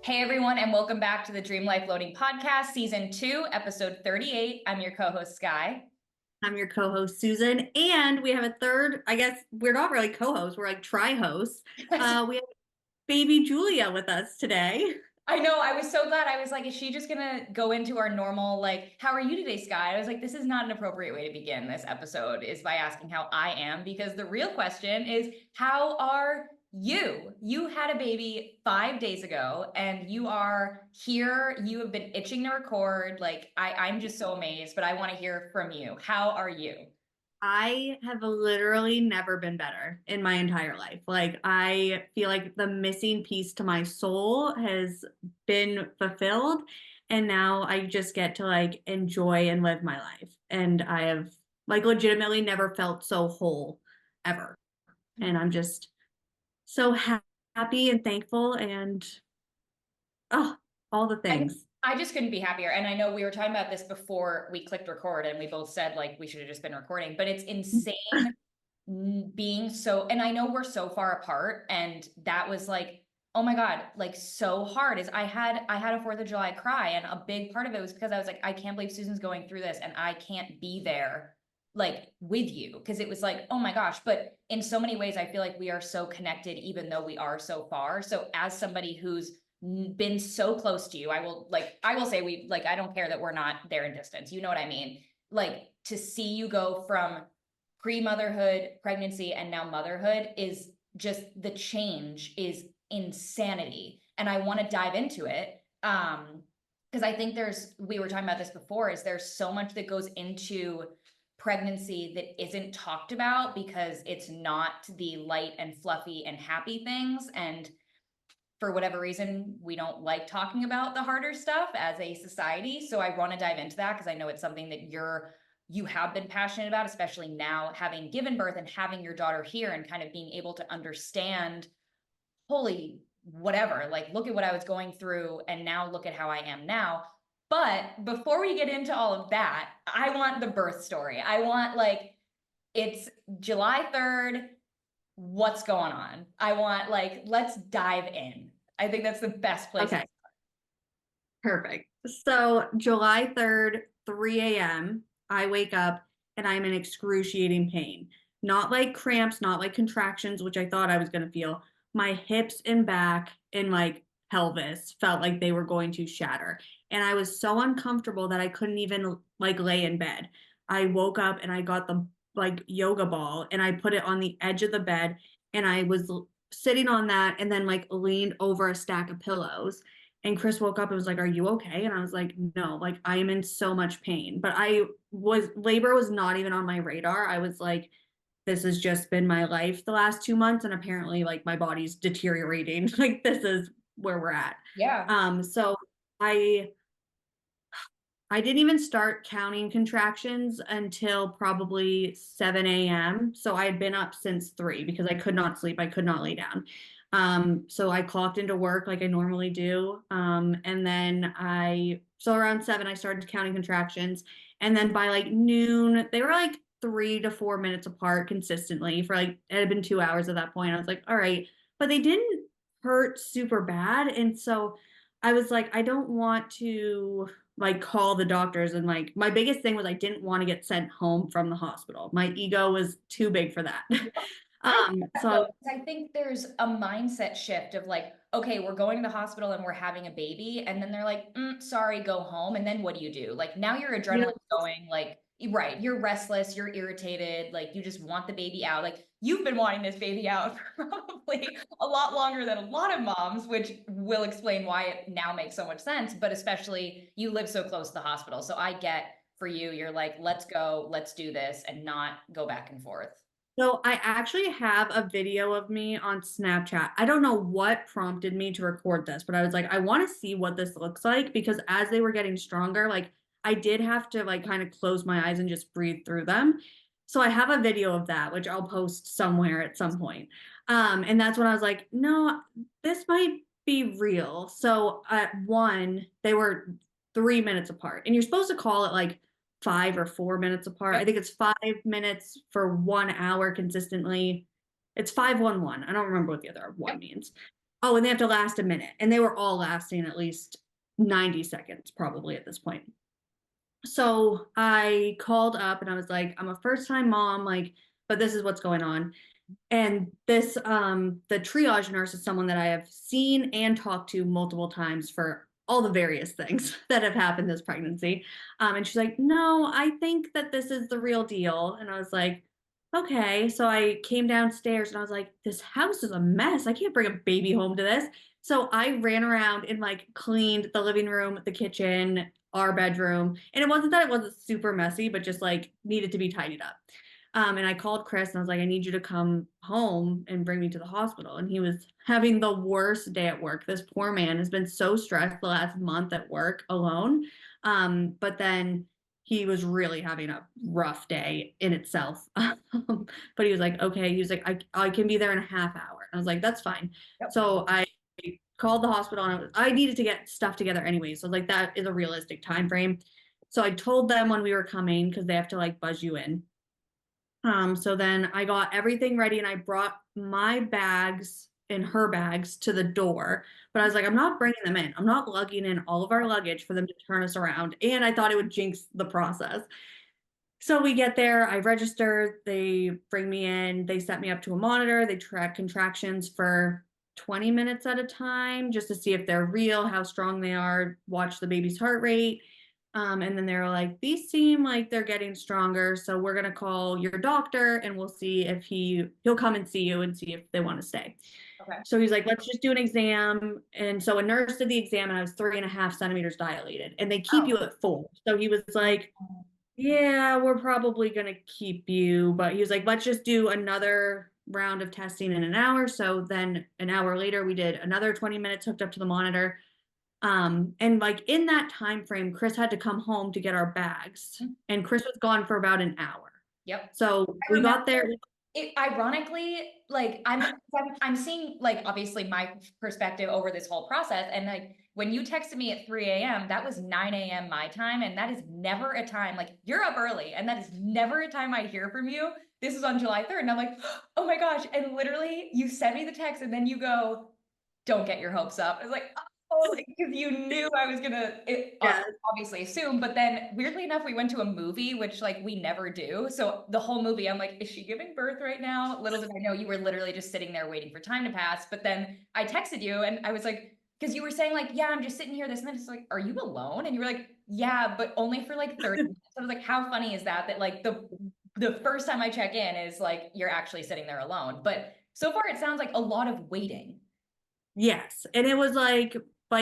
Hey everyone, and welcome back to the Dream Life Loading Podcast, Season 2, Episode 38. I'm your co-host, Skye. I'm your co-host, Susan, and we have a third, I guess we're not really co-hosts, we're like tri-hosts. We have baby Julia with us today. I know, I was so glad. I was like, is she just gonna go into our normal, like, how are you today, Skye? I was like, this is not an appropriate way to begin this episode, is by asking how I am, because the real question is, how are you? You had a baby 5 days ago, and you are here. You have been itching to record. Like, I'm just so amazed, but I want to hear from you. How are you? I have literally never been better in my entire life. Like, I feel like the missing piece to my soul has been fulfilled, and now I just get to like enjoy and live my life. And I have like legitimately never felt so whole ever. And I'm just so happy and thankful and oh, all the I things. I just couldn't be happier. And I know we were talking about this before we clicked record, and we both said like we should have just been recording, but it's insane being so, and I know we're so far apart, and that was like, oh my God, like so hard. Is I had a 4th of July cry, and a big part of it was because I was like, I can't believe Susan's going through this and I can't be there like with you, because it was like, oh my gosh. But in so many ways I feel like we are so connected even though we are so far. So as somebody who's been so close to you, I will say, we like, I don't care that we're not there in distance, you know what I mean? Like, to see you go from pre-motherhood, pregnancy, and now motherhood is just, the change is insanity. And I want to dive into it. Because I think we were talking about this before, is there's so much that goes into pregnancy that isn't talked about because it's not the light and fluffy and happy things. And for whatever reason, we don't like talking about the harder stuff as a society. So I want to dive into that because I know it's something that you have been passionate about, especially now having given birth and having your daughter here and kind of being able to understand, holy whatever, like, look at what I was going through and now look at how I am now. But before we get into all of that, I want the birth story. I want, like, it's July 3rd. What's going on? I want, like, let's dive in. I think that's the best place. Okay, perfect. So July 3rd, 3 a.m., I wake up and I'm in excruciating pain. Not like cramps, not like contractions, which I thought I was going to feel. My hips and back and like pelvis felt like they were going to shatter. And I was so uncomfortable that I couldn't even like lay in bed. I woke up and I got the like yoga ball and I put it on the edge of the bed and I was sitting on that and then like leaned over a stack of pillows. And Chris woke up and was like, "Are you okay?" And I was like, "No, like I am in so much pain." But labor was not even on my radar. I was like, this has just been my life the last 2 months. And apparently like my body's deteriorating. Like this is where we're at. Yeah. So I I didn't even start counting contractions until probably 7 a.m. So I had been up since 3 because I could not sleep. I could not lay down. So I clocked into work like I normally do. And then so around 7, I started counting contractions. And then by like noon, they were like 3 to 4 minutes apart consistently for like, it had been 2 hours at that point. I was like, all right, but they didn't hurt super bad. And so I was like, I don't want to like call the doctors, and like my biggest thing was I didn't want to get sent home from the hospital. My ego was too big for that. I get that though, So 'cause I think there's a mindset shift of like, okay, we're going to the hospital and we're having a baby, and then they're like, sorry, go home. And then what do? Like, now your you adrenaline going, like, right, you're restless, you're irritated, like you just want the baby out. Like, you've been wanting this baby out for probably a lot longer than a lot of moms, which will explain why it now makes so much sense. But especially you live so close to the hospital. So I get, for you, you're like, let's go, let's do this, and not go back and forth. So I actually have a video of me on Snapchat. I don't know what prompted me to record this, but I was like, I want to see what this looks like because as they were getting stronger, like I did have to like kind of close my eyes and just breathe through them. So I have a video of that, which I'll post somewhere at some point. And that's when I was like, no, this might be real. So at 1, they were 3 minutes apart, and you're supposed to call it like 5 or 4 minutes apart. I think it's 5 minutes for 1 hour consistently. It's 511. I don't remember what the other one means. Oh, and they have to last a minute. And they were all lasting at least 90 seconds, probably at this point. So I called up and I was like, I'm a first time mom, like, but this is what's going on. And this, the triage nurse is someone that I have seen and talked to multiple times for all the various things that have happened this pregnancy. And she's like, no, I think that this is the real deal. And I was like, okay. So I came downstairs and I was like, this house is a mess. I can't bring a baby home to this. So I ran around and like cleaned the living room, the kitchen, our bedroom. And it wasn't that it wasn't super messy, but just like needed to be tidied up. And I called Chris and I was like, I need you to come home and bring me to the hospital. And he was having the worst day at work. This poor man has been so stressed the last month at work alone. But then he was really having a rough day in itself. But he was like, okay, he was like, I can be there in a half hour. And I was like, that's fine. Yep. So I called the hospital and I needed to get stuff together anyway. So like that is a realistic time frame. So I told them when we were coming because they have to like buzz you in. So then I got everything ready and I brought my bags and her bags to the door. But I was like, I'm not bringing them in. I'm not lugging in all of our luggage for them to turn us around. And I thought it would jinx the process. So we get there, I register, they bring me in, they set me up to a monitor, they track contractions for 20 minutes at a time just to see if they're real, how strong they are, watch the baby's heart rate. And then they're like, these seem like they're getting stronger. So we're gonna call your doctor and we'll see if he'll come and see you and see if they want to stay. Okay. So he's like, let's just do an exam. And so a nurse did the exam and I was 3.5 centimeters dilated. And they keep you at 4. So he was like, yeah, we're probably gonna keep you. But he was like, let's just do another round of testing in an hour. So then an hour later, we did another 20 minutes hooked up to the monitor. And like in that time frame, Chris had to come home to get our bags, and Chris was gone for about an hour. Yep. So I we remember got there. it ironically, like I'm seeing like obviously my perspective over this whole process. And like when you texted me at 3 a.m., that was 9 a.m. my time. And that is never a time like you're up early. And that is never a time I hear from you. This is on July 3rd. And I'm like, oh my gosh. And literally you send me the text and then you go, don't get your hopes up. I was like, oh, like, because you knew I was gonna Yes. obviously assume. But then weirdly enough, we went to a movie, which like we never do. So the whole movie, I'm like, is she giving birth right now? Little did I know you were literally just sitting there waiting for time to pass. But then I texted you and I was like, because you were saying like, yeah, I'm just sitting here this minute. It's like, are you alone? And you were like, yeah, but only for like 30 minutes. I was like, how funny is that? That like the first time I check in is like you're actually sitting there alone. But so far it sounds like a lot of waiting. Yes. And it was like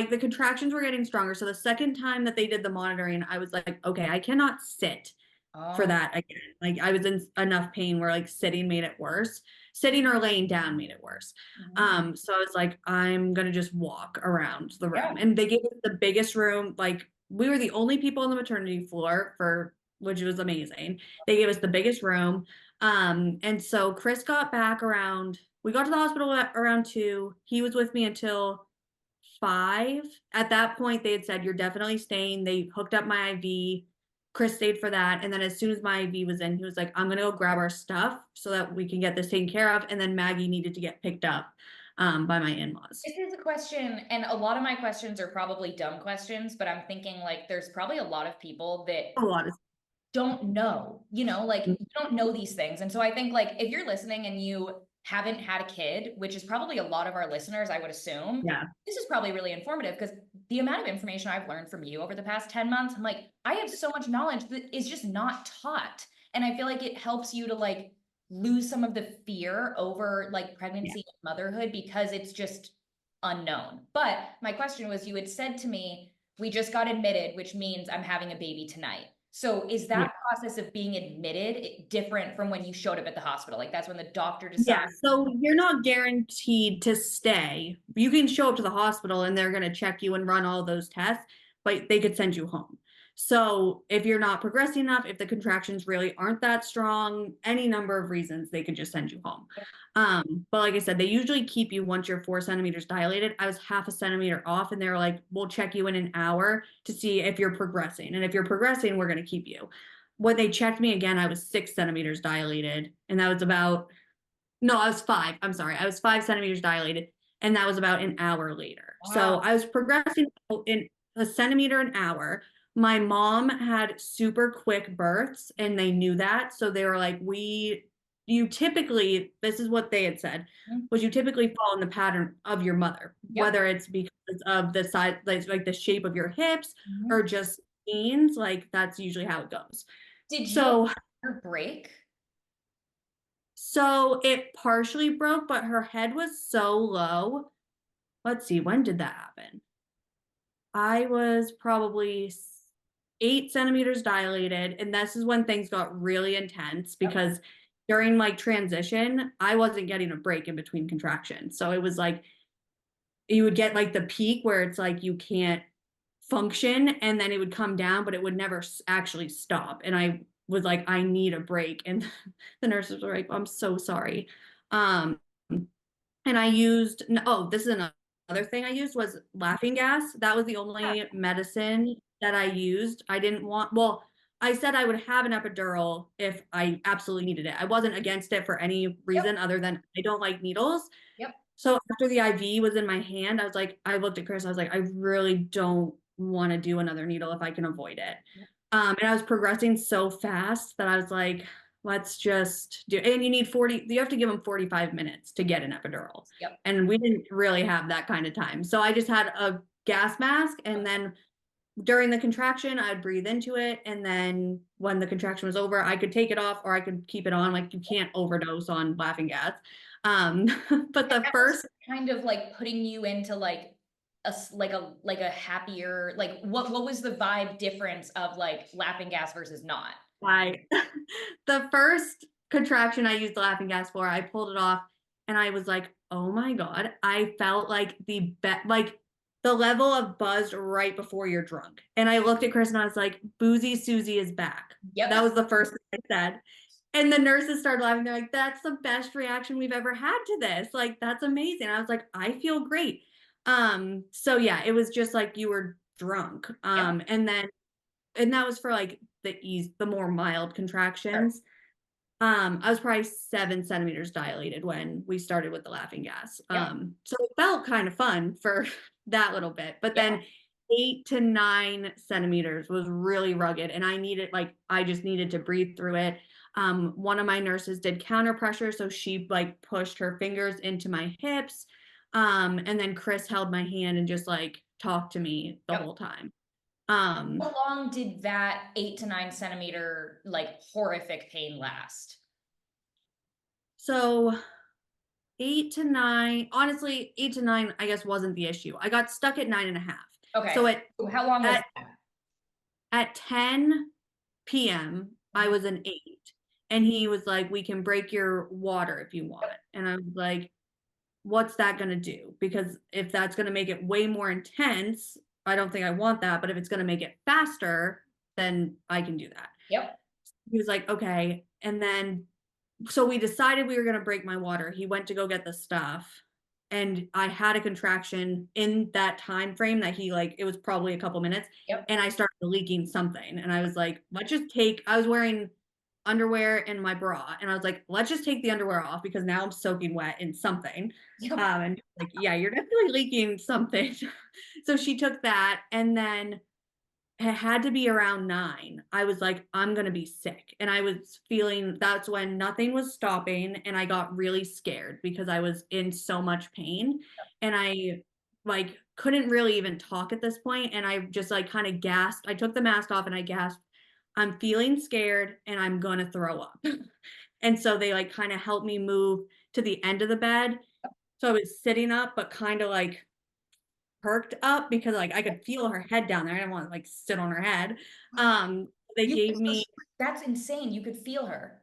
the contractions were getting stronger. So the second time that they did the monitoring, I was like, okay, I cannot sit for Oh, that again. Like I was in enough pain where like sitting made it worse. Sitting or laying down made it worse. So I was like, I'm gonna just walk around the yeah. room. And they gave us the biggest room. Like we were the only people on the maternity floor for which was amazing. They gave us the biggest room. And so Chris got back around, we got to the hospital around 2. He was with me until 5. At that point, they had said, you're definitely staying. They hooked up my IV. Chris stayed for that. And then as soon as my IV was in, he was like, I'm going to go grab our stuff so that we can get this taken care of. And then Maggie needed to get picked up by my in-laws. This is a question, and a lot of my questions are probably dumb questions, but I'm thinking like there's probably a lot of people that A lot of don't know, like you don't know these things. And so I think like if you're listening and you haven't had a kid, which is probably a lot of our listeners, I would assume, yeah. this is probably really informative because the amount of information I've learned from you over the past 10 months, I'm like, I have so much knowledge that is just not taught. And I feel like it helps you to like lose some of the fear over like Yeah. pregnancy and motherhood because it's just unknown. But my question was, you had said to me, we just got admitted, which means I'm having a baby tonight. So is Yeah. that process of being admitted different from when you showed up at the hospital? Like that's when the doctor Yeah, decides. so you're not guaranteed to stay. You can show up to the hospital and they're going to check you and run all those tests, but they could send you home. So if you're not progressing enough, if the contractions really aren't that strong, any number of reasons, they could just send you home. But like I said, they usually keep you once you're 4 centimeters dilated. I was half a centimeter off, and they were like, we'll check you in an hour to see if you're progressing. And if you're progressing, we're going to keep you. When they checked me again, I was 6 centimeters dilated, and that was about no, I was 5. I'm sorry. I was 5 centimeters dilated. and that was about an hour later. So Wow. I was progressing in a centimeter an hour. My mom had super quick births and they knew that. So they were like, you typically, this is what they had said, Mhm. was you typically fall in the pattern of your mother, Yep. whether it's because of the size, like the shape of your hips Mhm. or just genes, like that's usually how it goes. Did you So, ever break? so it partially broke, but her head was so low. Let's see, when did that happen? I was probably 8 centimeters dilated. And this is when things got really intense Yep. because during like transition, I wasn't getting a break in between contractions. So it was like you would get like the peak where it's like you can't function and then it would come down, but it would never actually stop. And I was like, I need a break. And the nurses were like, I'm so sorry. Um, and I used, oh, this is another thing I used was laughing gas. That was the only medicine that I used. I didn't want, well, I said I would have an epidural if I absolutely needed it. I wasn't against it for any Yep. reason other than I don't like needles. Yep. So after the IV was in my hand, I was like, I looked at Chris, I was like, I really don't want to do another needle if I can avoid it. Yep. And I was progressing so fast that I was like, let's just do, and you need 40, you have to give them 45 minutes to get an epidural. Yep. And we didn't really have that kind of time. So I just had a gas mask. And then during the contraction, I'd breathe into it. And then when the contraction was over, I could take it off or I could keep it on. Like you can't overdose on laughing gas. Um, but And the that was first, kind of like putting you into like like a happier, like what was the vibe difference of like laughing gas versus not? I, the first contraction I used laughing gas for, I pulled it off and I was like, oh my God, I felt like like the level of buzzed right before you're drunk. And I looked at Chris and I was like, Boozy Susie is back. That Yep. was the first thing I said. And the nurses started laughing. They're like, that's the best reaction we've ever had to this. Like, that's amazing. I was like, I feel great. So yeah, it was just like you were drunk. Yep. And that was for like the more mild Sure. contractions. I was probably 7 centimeters dilated when we started with the laughing gas. Yep. So it felt kind of fun for that little bit, but Yeah. then 8 to 9 centimeters was really rugged, and I just needed to breathe through it. One of my nurses did counter pressure, so she like pushed her fingers into my hips, and then Chris held my hand and just like talked to me the Yep. whole time. How long did that 8 to 9 centimeter like horrific pain last? So 8 to 9, honestly, 8 to 9, I guess wasn't the issue. I got stuck at 9.5. So Okay. So how long was at that? at 10 p.m. I Mhm. was an 8. And he was like, we can break your water if you want. And I was like, what's that gonna do? Because if that's gonna make it way more intense, I don't think I want that. But if it's gonna make it faster, then I can do that. Yep. He was like, okay. And then so we decided we were going to break my water. He went to go get the stuff, and I had a contraction in that time frame that he like it was probably a couple minutes, Yep. and I started leaking something, and I was like, let's just take, I was wearing underwear and my bra, and I was like, let's just take the underwear off because now I'm soaking wet in something. Yep. And like, yeah, you're definitely leaking something. So she took that, and then it had to be around 9. I was like, I'm going to be sick. And I was feeling that's when nothing was stopping. And I got really scared because I was in so much pain. And I like couldn't really even talk at this point. And I just like kind of gasped. I took the mask off and I gasped, I'm feeling scared and I'm going to throw up. And so they like kind of helped me move to the end of the bed. So I was sitting up, but kind of like perked up because like I could feel her head down there. I didn't want to like sit on her head. They You gave me, that's insane. You could feel her.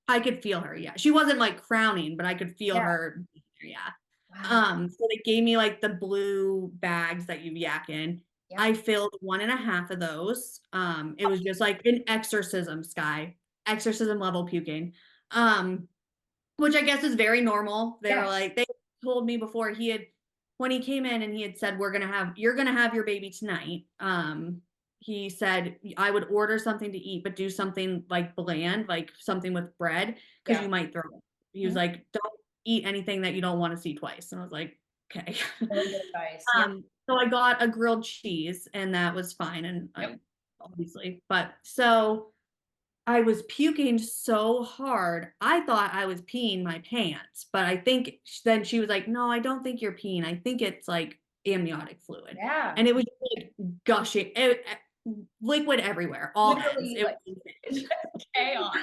I could feel her. Yeah. She wasn't like crowning, but I could feel Yeah. her. Yeah. Wow. So they gave me like the blue bags that you yak in. Yeah. I filled 1.5 of those. It was just like an exorcism, Skye, exorcism level puking. Which I guess is very normal. They were Yeah. like, they told me before when he came in and he had said, you're going to have your baby tonight. He said, I would order something to eat, but do something like bland, like something with bread, because Yeah. you might throw up. He was Mhm. like, don't eat anything that you don't want to see twice. And I was like, okay. Really good advice. Yep. So I got a grilled cheese and that was fine. And I Yep. obviously, but so I was puking so hard. I thought I was peeing my pants, but I think then she was like, no, I don't think you're peeing. I think it's like amniotic fluid. Yeah. And it was like gushing, liquid everywhere, all ends. Literally It like was, chaos.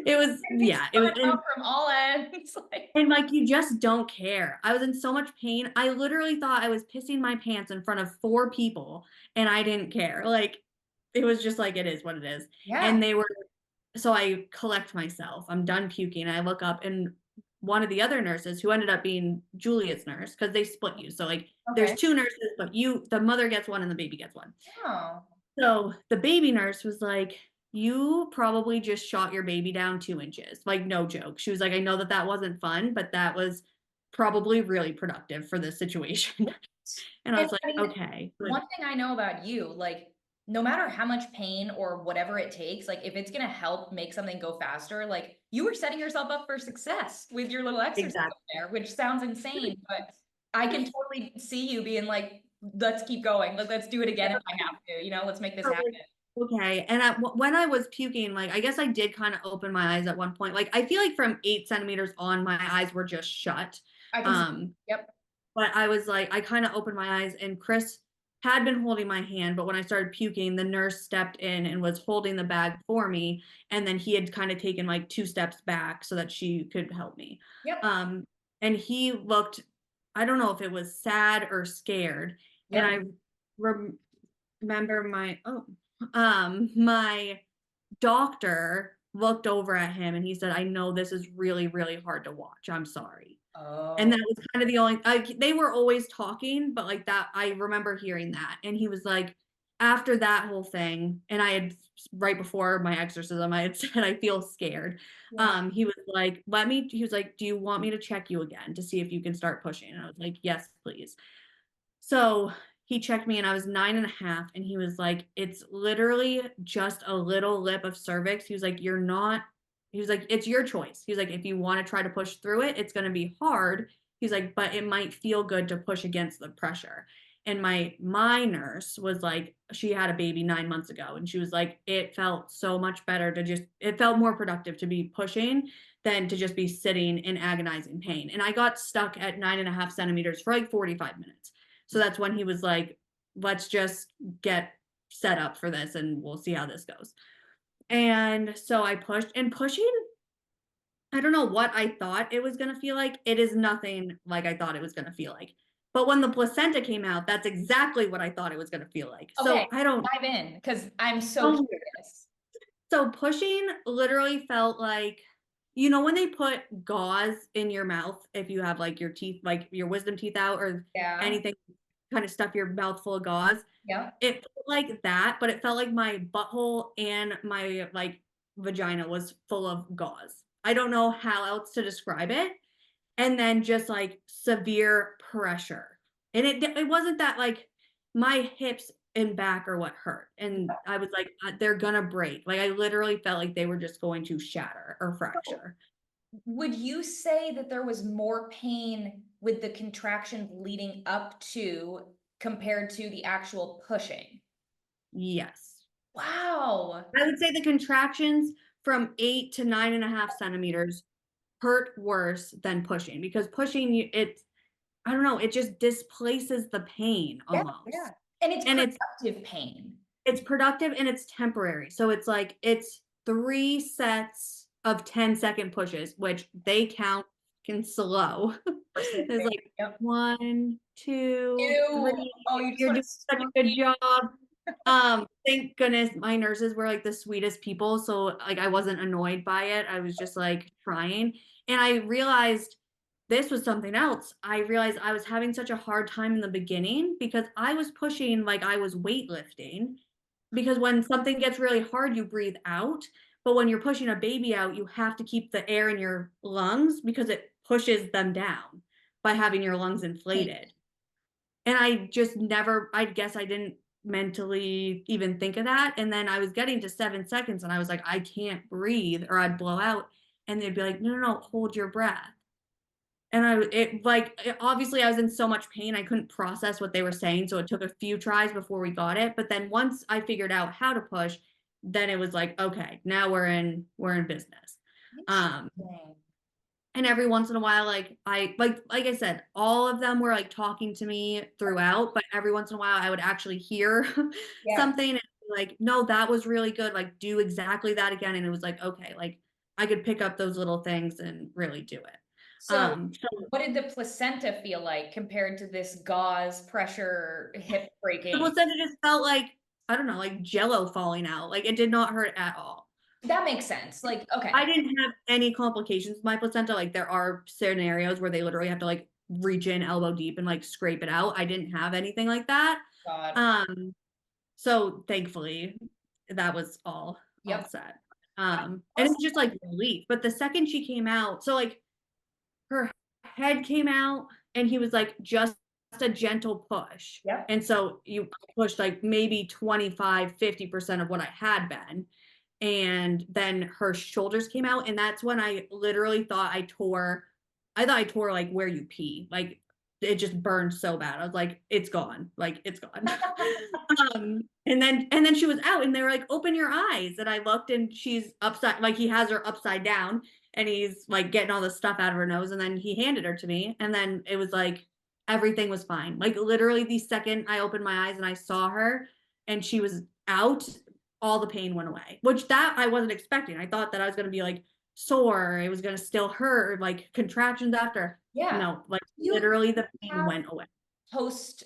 it was, It's yeah, it was, coming out from all ends. Like, and like you just don't care. I was in so much pain. I literally thought I was pissing my pants in front of 4 people and I didn't care. Like it was just like it is what it is. yeah. And they were so I collect myself. I'm done puking. I look up and one of the other nurses who ended up being Julia's nurse because they split you. So like there's Okay. 2 nurses, but the mother gets one and the baby gets one. Oh. So the baby nurse was like, you probably just shot your baby down 2 inches. Like, no joke. She was like, I know that that wasn't fun, but that was probably really productive for this situation. And I And was like, I mean, okay. one thing I know about you, like, no matter how much pain or whatever it takes, like, if it's gonna help make something go faster, like, you were setting yourself up for success with your little exercise Exactly. there, which sounds insane, but I can totally see you being like, let's keep going. Like, let's do it again if I have to, let's make this So, happen. like, okay. And when I was puking, like, I guess I did kind of open my eyes at one point. Like, I feel like from 8 centimeters on, my eyes were just shut. I can see. Um, Yep. but I was like, I kind of opened my eyes, and Chris had been holding my hand. But when I started puking, the nurse stepped in and was holding the bag for me. And then he had kind of taken like 2 steps back so that she could help me. Yep. Um, and he looked, I don't know if it was sad or scared. And Yep. I remember my doctor looked over at him and he said, I know this is really, really hard to watch. I'm sorry. And Oh, that was kind of the only, like, they were always talking, but like that, I remember hearing that. And he was like, after that whole thing, and I had, right before my exorcism, I had said, I feel scared. yeah. He was like, he was like, do you want me to check you again to see if you can start pushing? And I was like, yes, please. So he checked me and I was 9.5. And he was like, it's literally just a little lip of cervix. He was like, he was like, it's your choice. He's like, if you want to try to push through it, it's going to be hard. He's like, but it might feel good to push against the pressure. And my nurse was like, she had a baby 9 months ago. And she was like, it felt so much better it felt more productive to be pushing than to just be sitting in agonizing pain. And I got stuck at 9.5 centimeters for like 45 minutes. So that's when he was like, let's just get set up for this and we'll see how this goes. And so I pushed, and pushing, I don't know what I thought it was going to feel like. It is nothing like I thought it was going to feel like. But when the placenta came out, that's exactly what I thought it was going to feel like. Okay. So I don't Dive in because I'm so know. curious. So pushing literally felt like, when they put gauze in your mouth, if you have like your teeth, like your wisdom teeth out or Yeah. anything, kind of stuff your mouth full of gauze. Yeah. It felt like that, but it felt like my butthole and my like vagina was full of gauze. I don't know how else to describe it. And then just like severe pressure. And it wasn't that like my hips and back are what hurt. And I was like, they're gonna break. Like I literally felt like they were just going to shatter or fracture. Would you say that there was more pain with the contractions leading up to compared to the actual pushing? Yes. Wow. I would say the contractions from 8 to 9.5 centimeters hurt worse than pushing because pushing I don't know, it just displaces the pain Yeah, yeah. almost. And it's And productive pain. it's productive and it's temporary. So it's like it's 3 sets of 10-second pushes, which they count can slow. There's like Yep. 1, 2, Ew. 3. Oh, you just You're want doing to such a smoke good me. job. Thank goodness my nurses were like the sweetest people. So like I wasn't annoyed by it. I was just like trying. And I realized this was something else. I realized I was having such a hard time in the beginning because I was pushing like I was weightlifting. Because when something gets really hard, you breathe out. But when you're pushing a baby out, you have to keep the air in your lungs because it pushes them down by having your lungs inflated. And I just never, I guess I didn't mentally even think of that. And then I was getting to 7 seconds and I was like, I can't breathe or I'd blow out. And they'd be like, no, no, no, hold your breath. And obviously I was in so much pain, I couldn't process what they were saying. So it took a few tries before we got it. But then once I figured out how to push, then it was like, okay, now we're in business. Um, Interesting. and every once in a while, like I said, all of them were like talking to me throughout, but every once in a while I would actually hear Yeah. something and be like, no, that was really good. Like, do exactly that again. And it was like, okay, like I could pick up those little things and really do it. So So what did the placenta feel like compared to this gauze pressure hip the breaking? placenta just felt like, I don't know, like jello falling out. Like it did not hurt at all. That makes sense. Like, I okay. didn't have any complications with my placenta. Like there are scenarios where they literally have to like reach in elbow deep and like scrape it out. I didn't have anything like that. God. So thankfully that was all Yep. set. I And it also, was just like relief. But the second she came out, so like her head came out and he was like just a gentle push. yep. And so you pushed like maybe 25-50% of what I had been. And then her shoulders came out, and that's when I literally thought I tore like where you pee. Like it just burned so bad. I was like, it's gone. Like it's gone. And then she was out and they were like, open your eyes. And I looked and she's upside, like he has her upside down and he's like getting all the stuff out of her nose. And then he handed her to me. And then it was like everything was fine. Like literally the second I opened my eyes and I saw her and she was out, all the pain went away, which that I wasn't expecting. I thought that I was going to be like sore, it was going to still hurt, like contractions after. Yeah. No, like You literally the pain have went away. post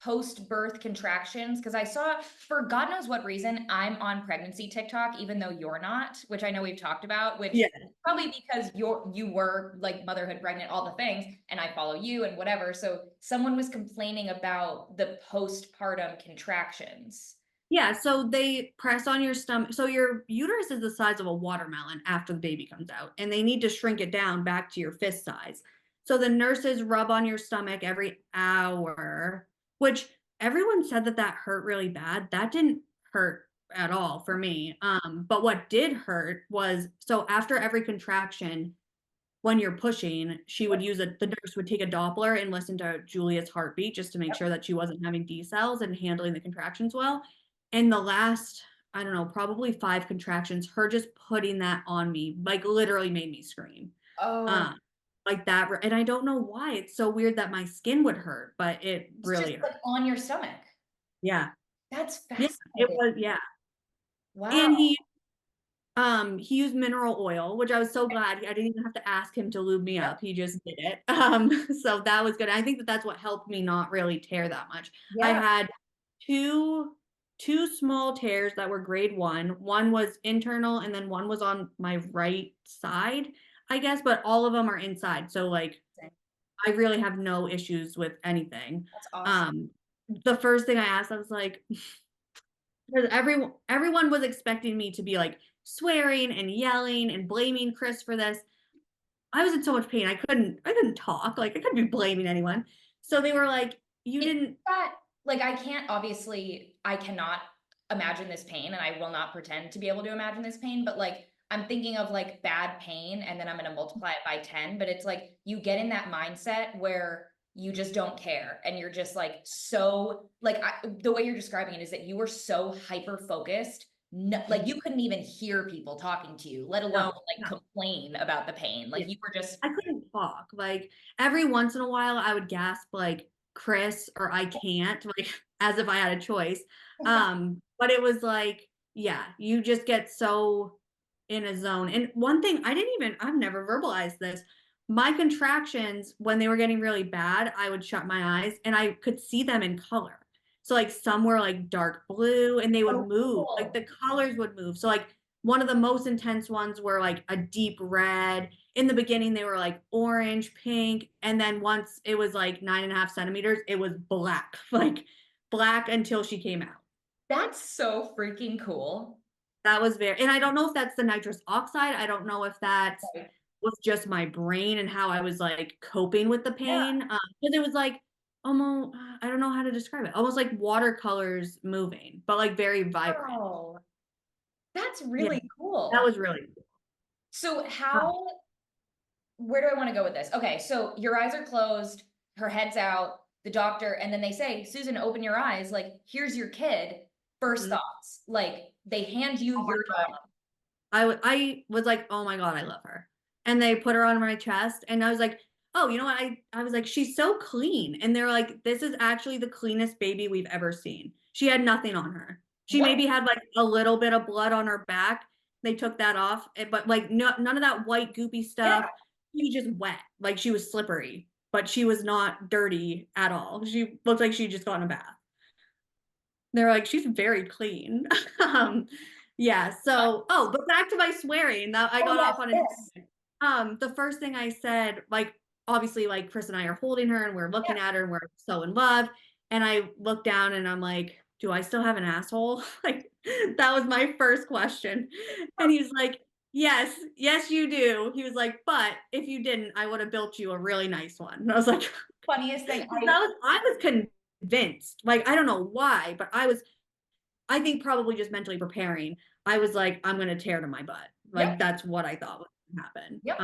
post birth contractions because I saw for God knows what reason I'm on pregnancy TikTok even though you're not, which I know we've talked about, which Yeah. probably because you were like motherhood pregnant, all the things, and I follow you and whatever. So someone was complaining about the postpartum contractions. Yeah, so they press on your stomach. So your uterus is the size of a watermelon after the baby comes out, and they need to shrink it down back to your fist size. So the nurses rub on your stomach every hour, which everyone said that that hurt really bad. That didn't hurt at all for me. But what did hurt was so after every contraction, when you're pushing, the nurse would take a Doppler and listen to Julia's heartbeat just to make Yep. sure that she wasn't having D cells and handling the contractions well. And the last, I don't know, probably 5 contractions, her just putting that on me, like literally made me scream. Oh, Um, like that. And I don't know why. It's so weird that my skin would hurt, but it it's just really hurt. like on your stomach. Yeah. That's Yeah. It fascinating. was, yeah. Wow. And he used mineral oil, which I was so glad. I didn't even have to ask him to lube me Yep. up. He just did it. So that was good. I think that that's what helped me not really tear that much. I Yeah. had two two small tears that were grade 1. One was internal and then one was on my right side, I guess, but all of them are inside. So like I really have no issues with anything. That's awesome. Um, the first thing I asked, I was like, because everyone was expecting me to be like swearing and yelling and blaming Chris for this. I was in so much pain. I couldn't talk. Like I couldn't be blaming anyone. So they were like, you It's didn't. that like I can't obviously I cannot imagine this pain and I will not pretend to be able to imagine this pain, but like I'm thinking of like bad pain and then I'm going to multiply it by 10, but it's like you get in that mindset where you just don't care and you're just like so like the way you're describing it is that you were so hyper focused, no, like you couldn't even hear people talking to you, let No, alone like no. complain about the pain. Yeah. Like you were just I couldn't talk. Like every once in a while I would gasp like Chris or I can't, like as if I had a choice. But it was like, yeah, you just get so in a zone. And one thing I've never verbalized this. My contractions, when they were getting really bad, I would shut my eyes and I could see them in color. So like some were like dark blue and they would so move, like cool. the colors would move. So like one of the most intense ones were like a deep red. In the beginning, they were like orange, pink. And then once it was like 9.5 centimeters, it was black, like black until she came out. That's so freaking cool. That was and I don't know if that's the nitrous oxide. I don't know if that Right. was just my brain and how I was like coping with the Yeah. pain. Because it was like almost, I don't know how to describe it, almost like watercolors moving, but like very vibrant. Wow. That's Yeah, really that cool. was really cool. So Um, how where do I want to go with this? Okay, so your eyes are closed, her head's out, the doctor, and then they say, Susan, open your eyes. Like, here's your kid. First Mhm. thoughts. Like, they hand you Oh my your God. daughter. I was like, oh my God, I love her. And they put her on my chest, and I was like, oh, you know what? I was like, she's so clean. And they're like, this is actually the cleanest baby we've ever seen. She had nothing on her. She What? maybe had like a little bit of blood on her back. They took that off, but like no, none of that white goopy Yeah. stuff. She was just wet, like she was slippery, but she was not dirty at all. She looked like she just got in a bath. They're like, she's very clean. um, yeah. So, oh, but back to my swearing. That I Oh, got yes, off on a yes. tangent. The first thing I said, like, obviously, like Chris and I are holding her and we're Yeah. looking at her and we're so in love. And I look down and I'm like, do I still have an asshole? Like, that was my first question. And he's like, yes, yes, you do. He was like, but if you didn't, I would have built you a really nice one. And I was like, Funniest thing. I was convinced. Like, I don't know why, but I think probably just mentally preparing. I was like, I'm gonna tear to my butt. Like Yep. that's what I thought would happen. Yep.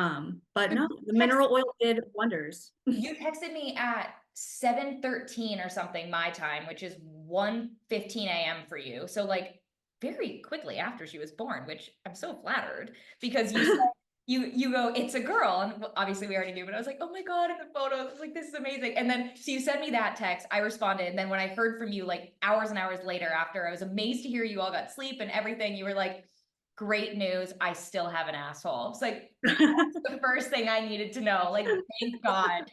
But You no, the text- mineral oil did wonders. you texted me at 7:13 or something my time, which is 1:15 a.m. for you. So like very quickly after she was born, which I'm so flattered because you said you go, it's a girl. And obviously we already knew, but I was like, oh my God, in the photos, I was like, this is amazing. And then so you sent me that text, I responded. And then when I heard from you like hours and hours later after, I was amazed to hear you all got sleep and everything. You were like, great news, I still have an asshole. It's like the first thing I needed to know. Like, thank God.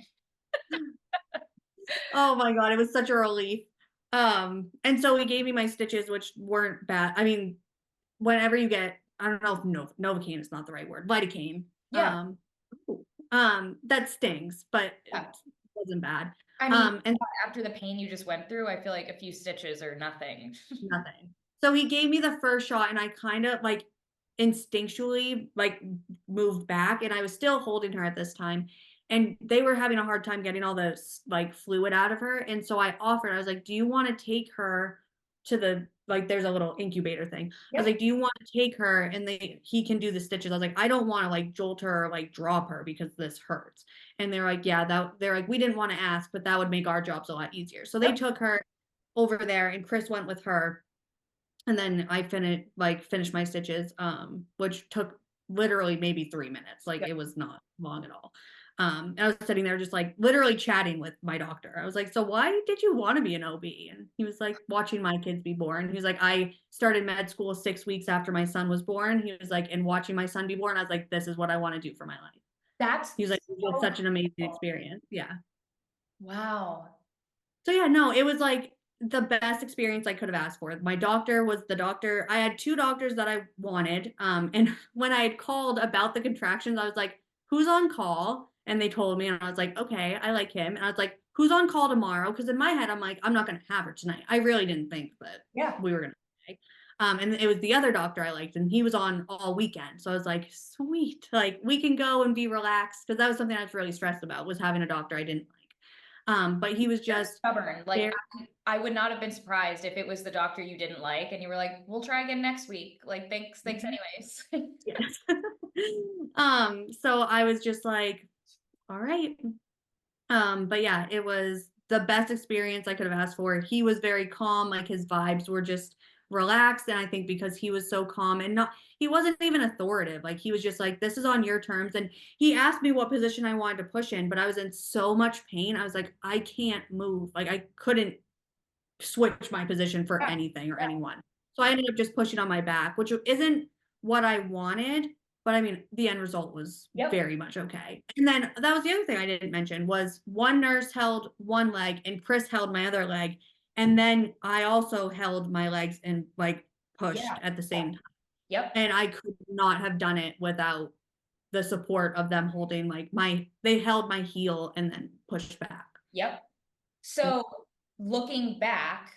Oh my God, it was such a relief. And so he gave me my stitches, which weren't bad. I mean, whenever you get, I don't know if Novocaine is not the right word, lidocaine. Yeah. That stings, but Yeah. it wasn't bad. I mean, And after the pain you just went through, I feel like a few stitches are nothing. nothing. So he gave me the first shot and I kind of like instinctually like moved back and I was still holding her at this time and they were having a hard time getting all this like fluid out of her and so I offered I was like do you want to take her to the like there's a little incubator thing. I was Yep. like do you want to take her and he can do the stitches. I was like I don't want to like jolt her or like drop her because this hurts. And they're like yeah that they're like we didn't want to ask but that would make our jobs a lot easier. So they Yep. took her over there and Chris went with her and then I finished my stitches, which took literally maybe 3 minutes. Like Yep. it was not long at all. I was sitting there just like literally chatting with my doctor. I was like, so why did you want to be an OB? And he was like, watching my kids be born. He was like, I started med school 6 weeks after my son was born. He was like, and watching my son be born, I was like, this is what I want to do for my life. That's He was like, it was so such an amazing cool. experience. Yeah. Wow. So yeah, no, it was like the best experience I could have asked for. My doctor was the doctor. I had two doctors that I wanted. And when I had called about the contractions, I was like, who's on call? And they told me, and I was like, okay, I like him. And I was like, who's on call tomorrow? Because in my head, I'm like, I'm not gonna have her tonight. I really didn't think that Yeah. we were gonna stay. And it was the other doctor I liked, and he was on all weekend. So I was like, sweet, like we can go and be relaxed. Because that was something I was really stressed about was having a doctor I didn't like. But he was You're just stubborn. Like very I would not have been surprised if it was the doctor you didn't like and you were like, we'll try again next week. Like, thanks anyways. yes. So I was just like, all right. But yeah, it was the best experience I could have asked for. He was very calm, like his vibes were just relaxed. And I think because he was so calm and not he wasn't even authoritative. Like he was just like, this is on your terms. And he asked me what position I wanted to push in, but I was in so much pain. I was like, I can't move. Like I couldn't switch my position for Yeah. anything or Yeah. anyone. So I ended up just pushing on my back, which isn't what I wanted, but I mean, the end result was Yep. very much okay. And then that was the other thing I didn't mention was one nurse held one leg and Chris held my other leg. And then I also held my legs and like pushed Yeah. at the same time. Yep. And I could not have done it without the support of them holding like they held my heel and then pushed back. Yep. So looking back,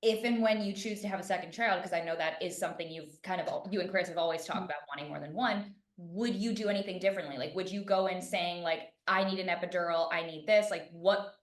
if and when you choose to have a second child, because I know that is something you and Chris have always talked about wanting more than one, would you do anything differently? Like, would you go in saying like, I need an epidural, I need this, like what?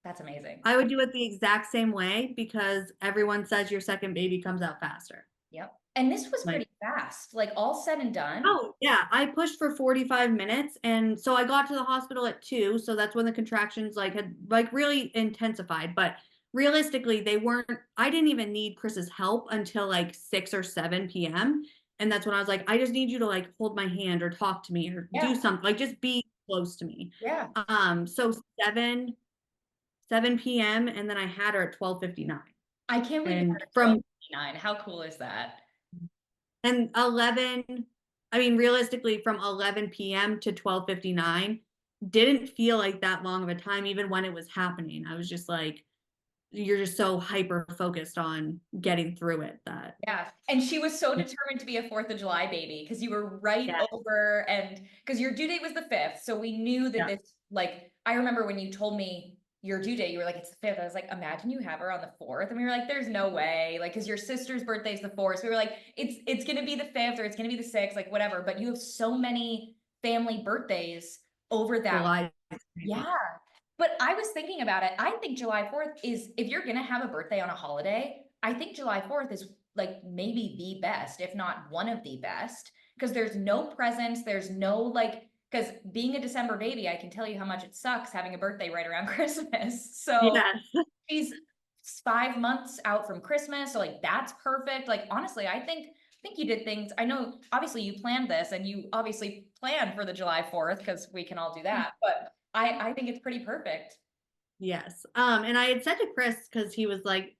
That's amazing. I would do it the exact same way because everyone says your second baby comes out faster. Yep. And this was Like, pretty fast, like all said and done. oh yeah, I pushed for 45 minutes, and so I got to the hospital at 2, so that's when the contractions like had like really intensified. But realistically, they weren't. I didn't even need Chris's help until like 6 or 7 p.m. And that's when I was like, I just need you to like hold my hand or talk to me or do Yeah, something, like just be close to me. yeah. So 7 p.m. and then I had her at 12:59. I can't believe you And had a from 12:59. How cool is that? and 11, I mean, realistically, from 11 p.m. to 12:59 didn't feel like that long of a time, even when it was happening. I was just like, you're just so hyper focused on getting through it that. Yeah. And she was so determined to be a 4th of July baby because you were right Yeah. over, and because your due date was the 5th. So we knew that Yeah. this, like, I remember when you told me your due date, you were like, it's the 5th. I was like, imagine you have her on the 4th. And we were like, there's no way. Like, because your sister's birthday is the 4th. So we were like, it's gonna be the 5th or it's gonna be the 6th, like whatever. But you have so many family birthdays over that. July. Yeah. But I was thinking about it. I think July 4th is, if you're gonna have a birthday on a holiday, I think July 4th is like maybe the best, if not one of the best, because there's no presents, there's no like, because being a December baby, I can tell you how much it sucks having a birthday right around Christmas. So Yes. she's 5 months out from Christmas, so like that's perfect. Like honestly, I think you did things. I know obviously you planned this and you obviously planned for the July 4th because we can all do that, but I think it's pretty perfect. Yes. And I had said to Chris, because he was like,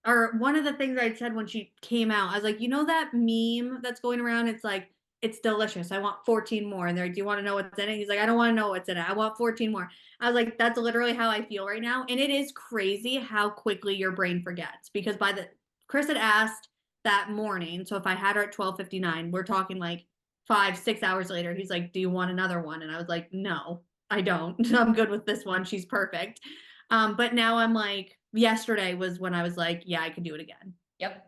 or one of the things I said when she came out, I was like, you know that meme that's going around? It's like, it's delicious. I want 14 more. And they're like, do you want to know what's in it? He's like, I don't want to know what's in it. I want 14 more. I was like, that's literally how I feel right now. And it is crazy how quickly your brain forgets, because by the Chris had asked that morning. So if I had her at 12:59, we're talking like 5, 6 hours later. He's like, do you want another one? And I was like, no, I don't. I'm good with this one. She's perfect. But now I'm like, yesterday was when I was like, yeah, I could do it again. Yep.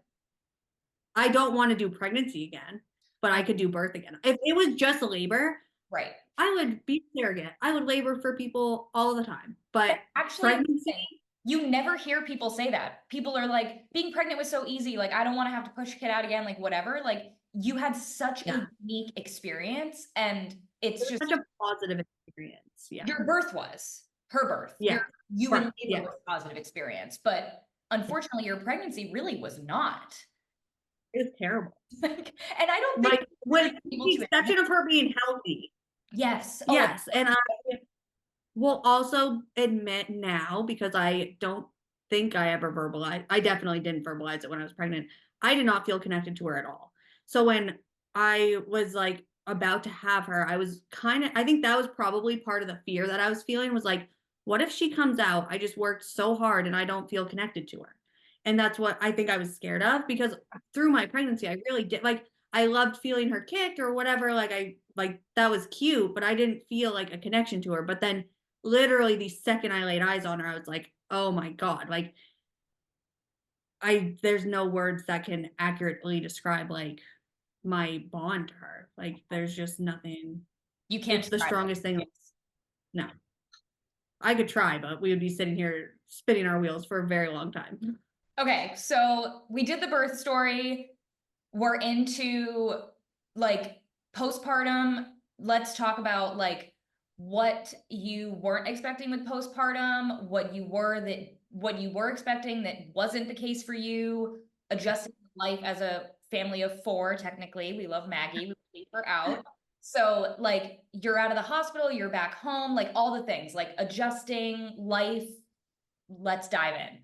I don't want to do pregnancy again, but I could do birth again. If it was just labor, Right. I would be surrogate. I would labor for people all the time. But That's actually pregnancy, amazing. You never hear people say that. People are like, being pregnant was so easy. Like, I don't want to have to push a kid out again, like whatever. Like, you had such yeah, a unique experience, and it's it's just such a positive experience. Yeah. your birth was her birth. Yeah. You and labor Yeah. was a positive experience, but unfortunately, your pregnancy really was not. It was terrible. Like, and I don't think Like, with people the to exception admit. of her being healthy. Yes. Oh, Yes. And I will also admit now, because I don't think I ever verbalized, I definitely didn't verbalize it when I was pregnant. I did not feel connected to her at all. So when I was like about to have her, I was kind of, I think that was probably part of the fear that I was feeling, was like, what if she comes out? I just worked so hard and I don't feel connected to her. And that's what I think I was scared of, because through my pregnancy, I really did like, I loved feeling her kick or whatever. Like, I like that was cute, but I didn't feel like a connection to her. But then literally the second I laid eyes on her, I was like, oh my God, like there's no words that can accurately describe like my bond to her. Like there's just nothing. you can't It's the describe strongest thing. it. No, I could try, but we would be sitting here spinning our wheels for a very long time. Okay, so we did the birth story. We're into like postpartum. Let's talk about like what you weren't expecting with postpartum, what you were expecting that wasn't the case for you, adjusting life as a family of 4, technically. We love Maggie, we leave her out. So like you're out of the hospital, you're back home, like all the things, like adjusting life. Let's dive in.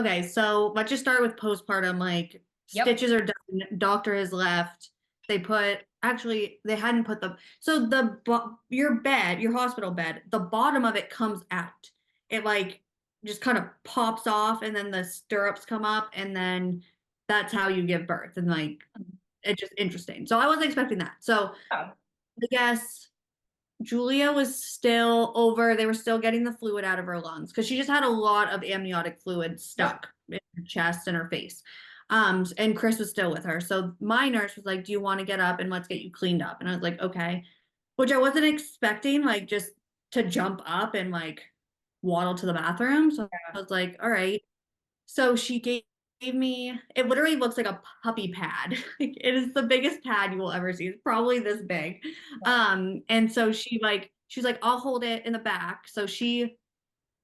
Okay, so let's just start with postpartum. Like Yep. stitches are done, doctor has left. They put, actually they hadn't put the, so your bed, your hospital bed, the bottom of it comes out. It like just kind of pops off, and then the stirrups come up, and then that's how you give birth. And like it's just interesting. So I wasn't expecting that. So Oh, I guess Julia was still over. They were still getting the fluid out of her lungs, because she just had a lot of amniotic fluid yep. stuck in her chest and her face. And Chris was still with her. So my nurse was like, do you want to get up and let's get you cleaned up? And I was like, okay. Which I wasn't expecting, like just to jump up and like waddle to the bathroom. So I was like, all right. So she gave gave me, it literally looks like a puppy pad. It is the biggest pad you will ever see. It's probably this big. And so she was like, I'll hold it in the back. So she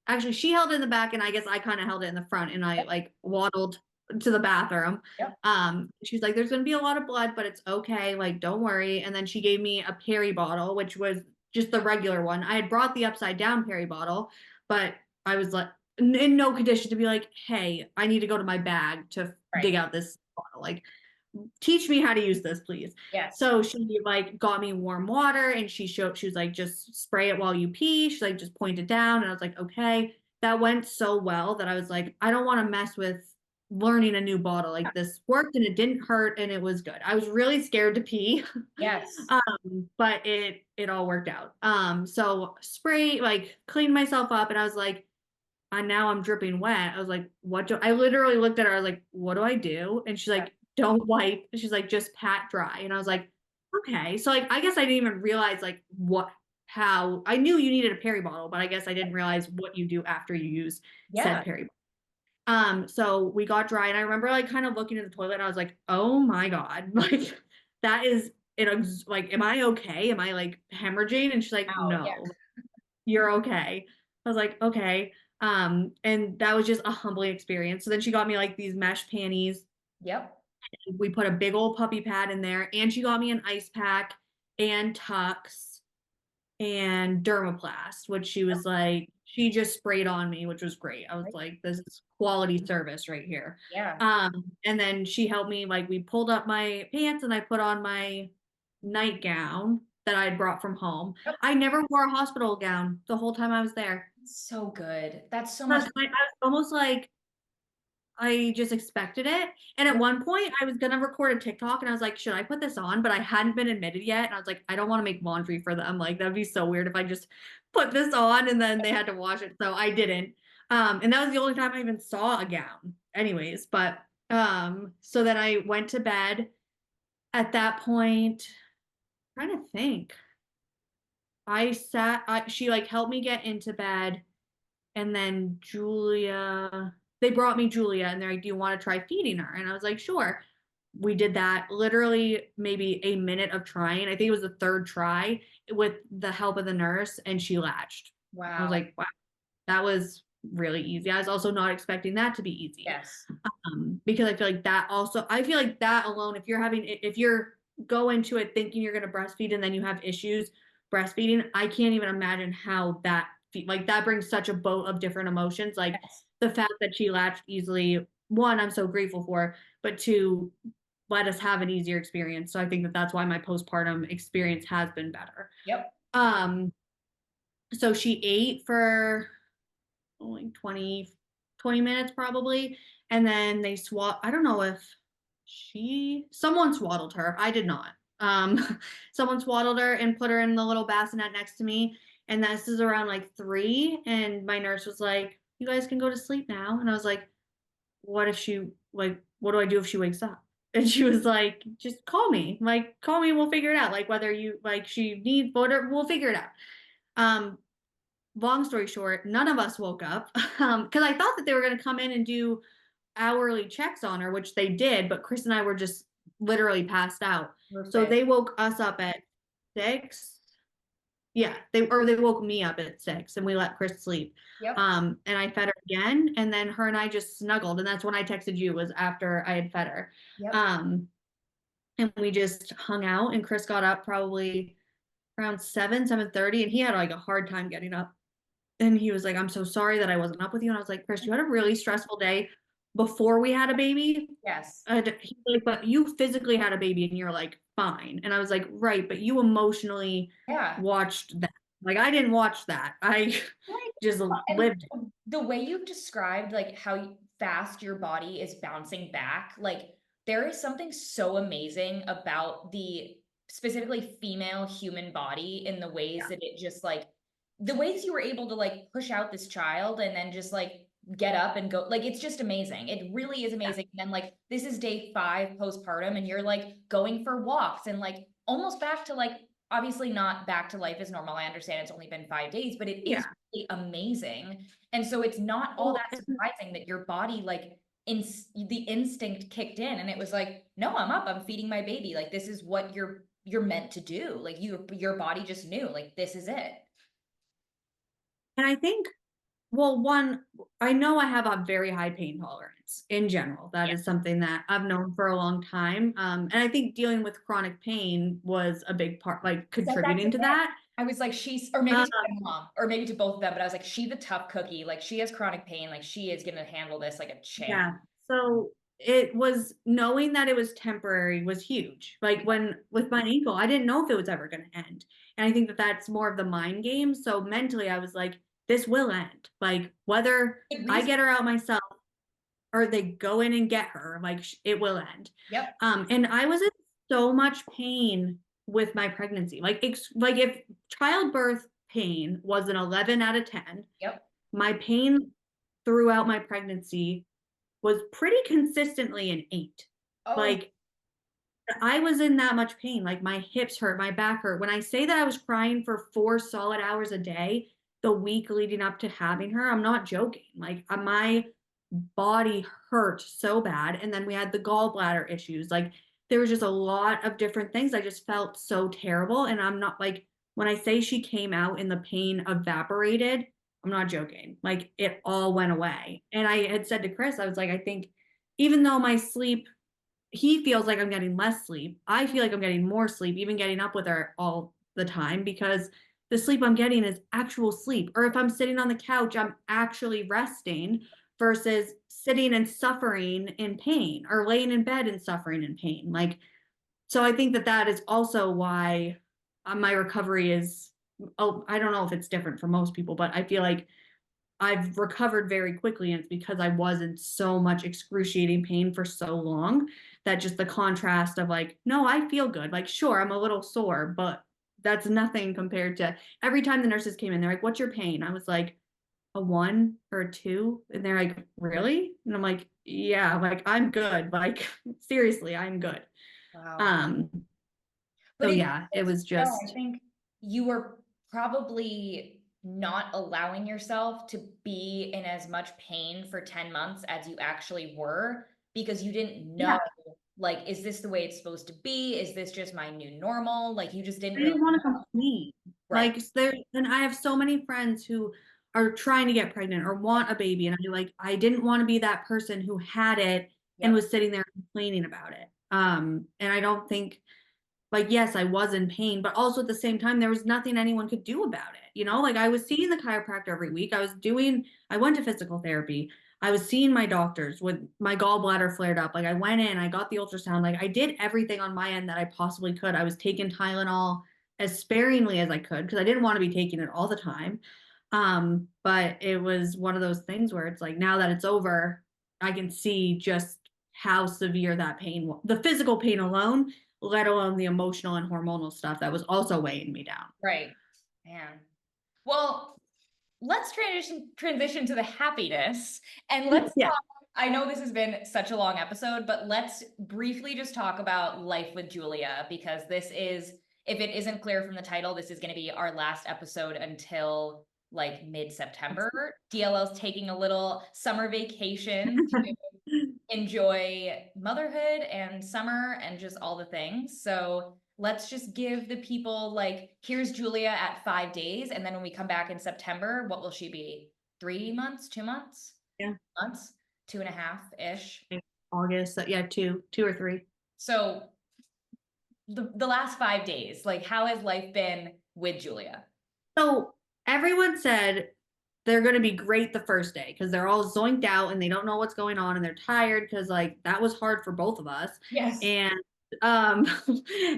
held it in the back, and I guess I kind of held it in the front, and I Yep. like waddled to the bathroom. Yep. She's like, there's gonna be a lot of blood, but it's okay, like don't worry. And then she gave me a peri bottle, which was just the regular one. I had brought the upside down peri bottle, but I was like in no condition to be like, hey, I need to go to my bag to Right. dig out this bottle. Like, teach me how to use this, please. Yes. So she like got me warm water, and she was like, just spray it while you pee. She's like, just point it down. And I was like, okay. That went so well that I was like, I don't want to mess with learning a new bottle. Like, this worked and it didn't hurt and it was good. I was really scared to pee. Yes. But it all worked out. So spray, like cleaned myself up, and I was like, now I'm dripping wet. I was like, what do I literally looked at her, I was like, what do I do? And she's Yeah. like, don't wipe. She's like, just pat dry. And I was like, okay. So like I guess I didn't even realize like how I knew you needed a peri bottle, but I guess I didn't realize what you do after you use said Yeah. peri bottle. So we got dry, and I remember like kind of looking in the toilet, and I was like, oh my God, like that is like, am I okay? Am I like hemorrhaging? And she's like, Wow. Yeah. no, you're okay. I was like, okay. And that was just a humbling experience. So then she got me like these mesh panties. Yep. We put a big old puppy pad in there, and she got me an ice pack and Tux and Dermaplast, which she was like, she just sprayed on me, which was great. I was Right. like, this is quality service right here. Yeah. And then she helped me, like, we pulled up my pants and I put on my nightgown that I had brought from home. Yep. I never wore a hospital gown the whole time I was there. So good. That's so much. I was almost like, I just expected it. And at Yeah. one point, I was gonna record a TikTok, and I was like, should I put this on? But I hadn't been admitted yet. And I was like, I don't want to make laundry for them. Like, that'd be so weird if I just put this on and then they had to wash it. So I didn't. And that was the only time I even saw a gown, anyways. But so then I went to bed. At that point, I'm trying to think. She like helped me get into bed, and then they brought me Julia, and they're like, do you want to try feeding her? And I was like, sure. We did that literally maybe a minute of trying. I think it was the third try with the help of the nurse, and she latched. I was Wow. like, wow, that was really easy. I was also not expecting that to be easy. Yes. Because I feel like that alone, if you're go into it thinking you're going to breastfeed and then you have issues breastfeeding, I can't even imagine how like that brings such a boat of different emotions. Like Yes. the fact that she latched easily, one, I'm so grateful for, but two, let us have an easier experience. So I think that that's why my postpartum experience has been better. Yep. Um, so she ate for like 20 minutes probably. And then I don't know if someone swaddled her. I did not. Someone swaddled her and put her in the little bassinet next to me. And this is around like 3. And my nurse was like, you guys can go to sleep now. And I was like, what do I do if she wakes up? And she was like, just call me. Like, call me, we'll figure it out. Like, whether she needs whatever, we'll figure it out. Um, Long story short, none of us woke up because I thought that they were going to come in and do hourly checks on her, which they did, but Chris and I were just literally passed out. So Perfect. they woke us up at 6. Yeah, they woke me up at 6, and we let Chris sleep. Yep. And I fed her again, and then her and I just snuggled, and that's when I texted you, was after I had fed her. Yep. And we just hung out, and Chris got up probably around 7:30, and he had like a hard time getting up. And he was like, I'm so sorry that I wasn't up with you. And I was like, Chris, you had a really stressful day before we had a baby. Yes. He's like, but you physically had a baby and you're like, fine. And I was like, right, but you emotionally Yeah. watched that. Like, I didn't watch that. I Right. just And lived it. the way you've described like how fast your body is bouncing back, like there is something so amazing about the specifically female human body in the ways that it just like the ways you were able to like push out this child and then just like get up and go, like it's just amazing. It really is amazing. And then like this is day 5 postpartum and you're like going for walks and like almost back to like obviously not back to life as normal. I understand it's only been 5 days, but it is Yeah. really amazing. And so it's not all Well, that surprising that your body like the instinct kicked in, and it was like, no, I'm up, I'm feeding my baby. Like, this is what you're meant to do. Like, your body just knew, like, this is it. And I think, well, one, I know I have a very high pain tolerance in general. That Yeah. is something that I've known for a long time. And I think dealing with chronic pain was a big part, like Said that contributing to today. that. I was like, or maybe Uh, to my mom, or maybe to both of them, but I was like, she's a tough cookie. Like, she has chronic pain. Like, she is gonna handle this like a champ. yeah. So it was knowing that it was temporary was huge. Like when with my ankle, I didn't know if it was ever going to end. And I think that that's more of the mind game. So mentally, I was like, this will end. Like whether Good I reason. get her out myself or they go in and get her, like it will end. Yep. And I was in so much pain with my pregnancy. Like if childbirth pain was an 11 out of 10, Yep. my pain throughout my pregnancy was pretty consistently an 8. Oh, Like I was in that much pain. Like my hips hurt, my back hurt. When I say that I was crying for 4 solid hours a day the week leading up to having her, I'm not joking. Like my body hurt so bad. And then we had the gallbladder issues. Like there was just a lot of different things. I just felt so terrible. And I'm not like, when I say she came out and the pain evaporated, I'm not joking. Like it all went away. And I had said to Chris, I was like, I think even though my sleep, he feels like I'm getting less sleep, I feel like I'm getting more sleep, even getting up with her all the time because the sleep I'm getting is actual sleep. Or if I'm sitting on the couch, I'm actually resting versus sitting and suffering in pain or laying in bed and suffering in pain. Like, so I think that that is also why my recovery is, oh, I don't know if it's different for most people, but I feel like I've recovered very quickly, and it's because I was in so much excruciating pain for so long that just the contrast of like, no, I feel good. Like, sure, I'm a little sore, but that's nothing compared to every time the nurses came in, they're like, what's your pain? I was like, a 1 or a 2. And they're like, really? And I'm like, yeah, like I'm good. Like, seriously, I'm good. wow. Um, But so it yeah, it goes to was show, I just, think you were probably not allowing yourself to be in as much pain for 10 months as you actually were because you didn't yeah, know, like, is this the way it's supposed to be? Is this just my new normal? Like, you just didn't I really didn't want to know. complain. Right. Like there, and I have so many friends who are trying to get pregnant or want a baby, and I didn't want to be that person who had it and Yep. was sitting there complaining about it. And I don't think, like, yes, I was in pain, but also at the same time, there was nothing anyone could do about it. Like I was seeing the chiropractor every week. I went to physical therapy. I was seeing my doctors with my gallbladder flared up. Like I went in, I got the ultrasound. Like I did everything on my end that I possibly could. I was taking Tylenol as sparingly as I could because I didn't want to be taking it all the time. But it was one of those things where it's like now that it's over, I can see just how severe that pain was. The physical pain alone, let alone the emotional and hormonal stuff that was also weighing me down. Right. Man. Well, let's transition to the happiness, and let's Yeah. talk. I know this has been such a long episode, but let's briefly just talk about life with Julia because this is, if it isn't clear from the title, this is going to be our last episode until like mid-September. DLL's taking a little summer vacation to enjoy motherhood and summer and just all the things. So let's just give the people, like, here's Julia at 5 days. And then when we come back in September, what will she be? 3 months, 2 months, Yeah. months, 2.5-ish. August. Yeah, two or three. So the last 5 days, like, how has life been with Julia? So everyone said they're going to be great the first day because they're all zoinked out and they don't know what's going on and they're tired because like that was hard for both of us. Yes. And um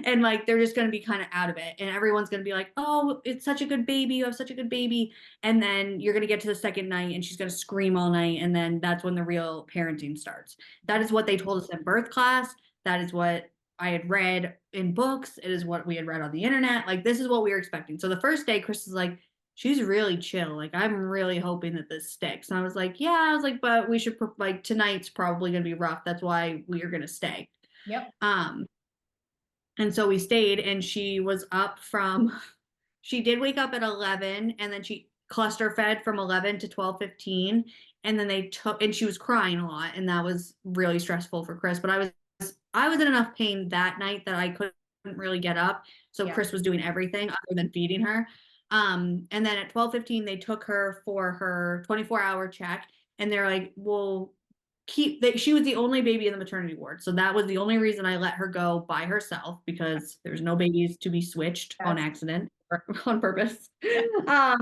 and like they're just going to be kind of out of it and everyone's going to be like, "Oh, it's such a good baby. You have such a good baby." And then you're going to get to the second night and she's going to scream all night and then that's when the real parenting starts. That is what they told us in birth class. That is what I had read in books. It is what we had read on the internet. Like this is what we were expecting. So the first day Chris is like, she's really chill. Like, I'm really hoping that this sticks. And I was like, yeah, I was like, but we should, like, tonight's probably going to be rough. That's why we are going to stay. Yep. Um, and so we stayed and she was up from, she did wake up at 11 and then she cluster fed from 11 to 12:15. And then and she was crying a lot, and that was really stressful for Chris. But I was in enough pain that night that I couldn't really get up. So Yeah. Chris was doing everything other than feeding her. And then at 12:15, they took her for her 24-hour check, and they're like, "Well, she was the only baby in the maternity ward, so that was the only reason I let her go by herself, because there's no babies to be switched on accident or on purpose." um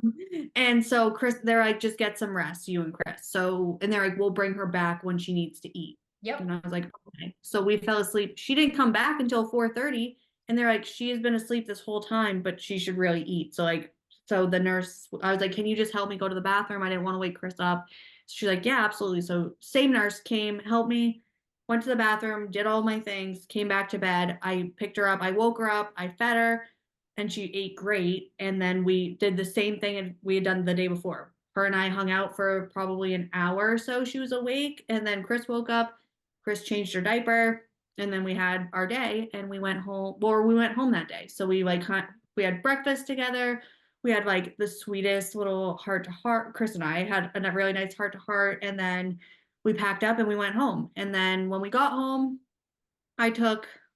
and so they're like, "Just get some rest, you and Chris." So, and they're like, "We'll bring her back when she needs to eat." Yep. And I was like, "Okay." So we fell asleep. She didn't come back until 4:30, and they're like, "She has been asleep this whole time, but she should really eat." So the nurse, I was like, "Can you just help me go to the bathroom? I didn't want to wake Chris up." So she's like, "Yeah, absolutely." So same nurse came, helped me, went to the bathroom, did all my things, came back to bed. I picked her up. I woke her up. I fed her, and she ate great. And then we did the same thing we had done the day before. Her and I hung out for probably an hour or so. She was awake. And then Chris woke up. Chris changed her diaper. And then we had our day, and we went home, or we went home that day. So we had breakfast together. We had like the sweetest little heart to heart. Chris and I had a really nice heart to heart. And then we packed up and we went home. And then when we got home,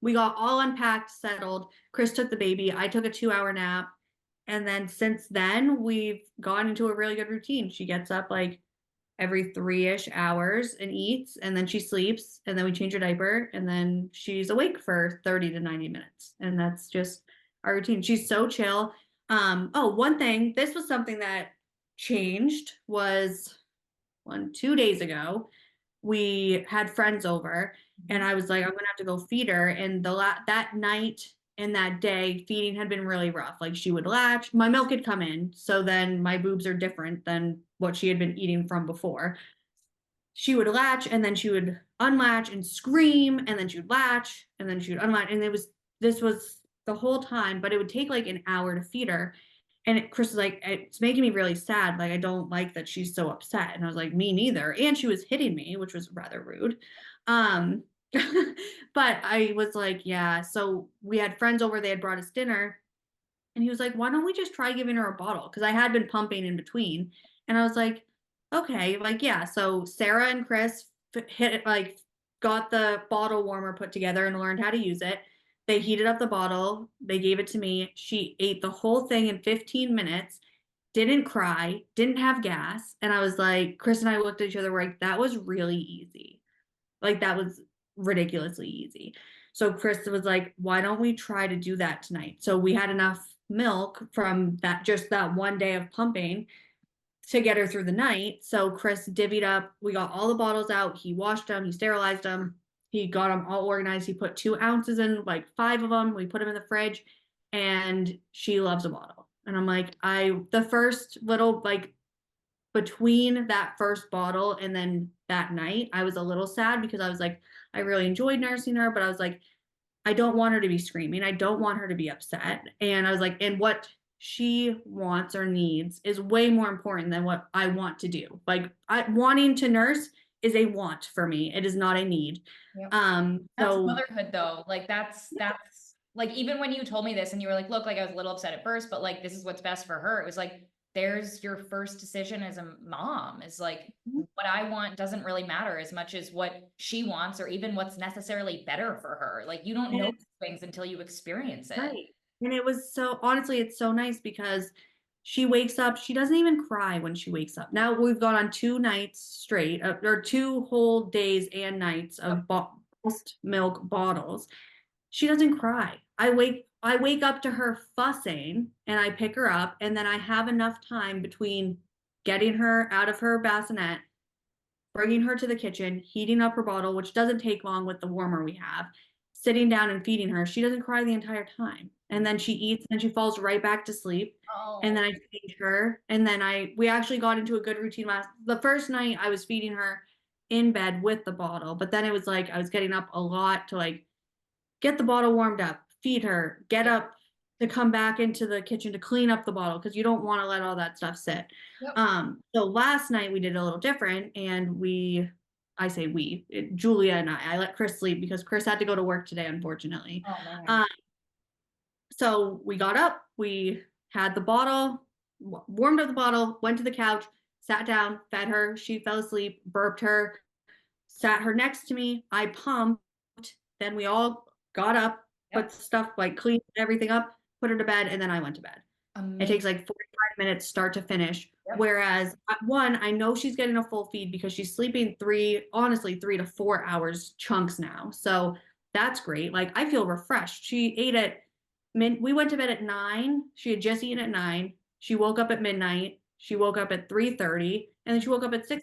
we got all unpacked, settled. Chris took the baby. I took a 2-hour nap. And then since then, we've gone into a really good routine. She gets up like every 3-ish hours and eats, and then she sleeps, and then we change her diaper, and then she's awake for 30 to 90 minutes. And that's just our routine. She's so chill. One thing, this was something that changed was 2 days ago. We had friends over, and I was like, "I'm gonna have to go feed her." And that night and that day, feeding had been really rough. Like, she would latch, my milk had come in, so then my boobs are different than what she had been eating from before. She would latch, and then she would unlatch and scream, and then she would latch, and then she would unlatch. And this was the whole time, but it would take like an hour to feed her. And Chris was like, "It's making me really sad. Like, I don't like that she's so upset." And I was like, "Me neither." And she was hitting me, which was rather rude. Um, but I was like, "Yeah." So we had friends over, they had brought us dinner, and he was like, "Why don't we just try giving her a bottle?" Because I had been pumping in between. And I was like, "Okay, like, yeah." So Sarah and Chris got the bottle warmer put together and learned how to use it. They heated up the bottle. They gave it to me. She ate the whole thing in 15 minutes, didn't cry, didn't have gas. And I was like, Chris and I looked at each other, we're like, "That was really easy." Like, that was ridiculously easy. So Chris was like, "Why don't we try to do that tonight?" So we had enough milk from that one day of pumping to get her through the night. So Chris divvied up, we got all the bottles out. He washed them, he sterilized them, he got them all organized. He put 2 ounces in, like 5 of them. We put them in the fridge, and she loves a bottle. And I'm like, the first little, like, between that first bottle and then that night, I was a little sad, because I was like, I really enjoyed nursing her, but I was like, I don't want her to be screaming. I don't want her to be upset. And I was like, and what she wants or needs is way more important than what I want to do. Like, wanting to nurse is a want for me. It is not a need. Yep. That's So motherhood though. Like that's like, even when you told me this and you were like, "Look, like I was a little upset at first, but like this is what's best for her." It was like, there's your first decision as a mom, is like, what I want doesn't really matter as much as what she wants, or even what's necessarily better for her. Like, you don't know things until you experience it. right. And it was so, honestly, it's so nice, because she wakes up, she doesn't even cry when she wakes up. Now we've gone on 2 nights straight, or 2 whole days and nights of breast milk bottles. She doesn't cry. I wake up to her fussing, and I pick her up, and then I have enough time between getting her out of her bassinet, bringing her to the kitchen, heating up her bottle, which doesn't take long with the warmer we have, sitting down and feeding her. She doesn't cry the entire time. And then she eats, and she falls right back to sleep. And then I feed her. And then we actually got into a good routine the first night. I was feeding her in bed with the bottle, but then it was like I was getting up a lot to like get the bottle warmed up, feed her, get up to come back into the kitchen to clean up the bottle, because you don't want to let all that stuff sit. Yep. So last night we did a little different, and Julia and I let Chris sleep because Chris had to go to work today, unfortunately. Oh man. So we got up, we had the bottle, warmed up the bottle, went to the couch, sat down, fed her, she fell asleep, burped her, sat her next to me, I pumped, then we all got up, Yep. put stuff like cleaned everything up, put her to bed, and then I went to bed. It Amazing. takes like 45 minutes start to finish. Yep. Whereas one, I know she's getting a full feed because she's sleeping honestly, 3 to 4 hours chunks now. So that's great. Like I feel refreshed. She ate we went to bed at 9. She had just eaten at 9. She woke up at midnight. She woke up at 3:30 and then she woke up at 6:30.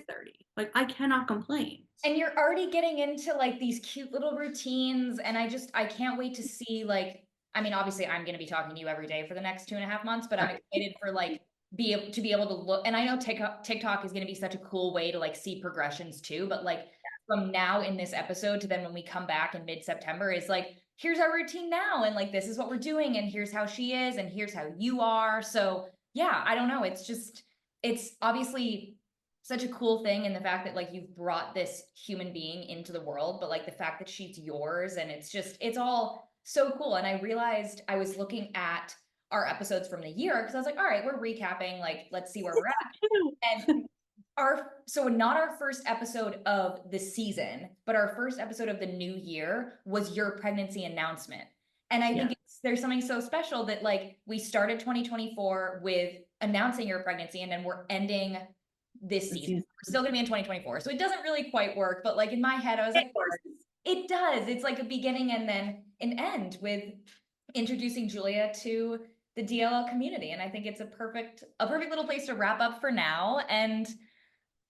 Like I cannot complain. And you're already getting into like these cute little routines. And I can't wait to see like, I mean, obviously I'm going to be talking to you every day for the next 2.5 months, but I'm excited for like to be able to look. And I know TikTok is going to be such a cool way to like see progressions too. But like from now in this episode to then when we come back in mid-September is like, here's our routine now. And like, this is what we're doing. And here's how she is. And here's how you are. So yeah, I don't know. It's obviously such a cool thing, and the fact that like you've brought this human being into the world, but like the fact that she's yours, and it's all so cool. And I realized I was looking at our episodes from the year because I was like, all right, we're recapping, like let's see where we're at. And so not our first episode of the season, but our first episode of the new year was your pregnancy announcement. And I think there's something so special that like we started 2024 with announcing your pregnancy, and then we're ending this season. We're still gonna be in 2024. So it doesn't really quite work, but like in my head, I was like, it does. It's like a beginning and then an end with introducing Julia to the DLL community. And I think it's a perfect little place to wrap up for now. And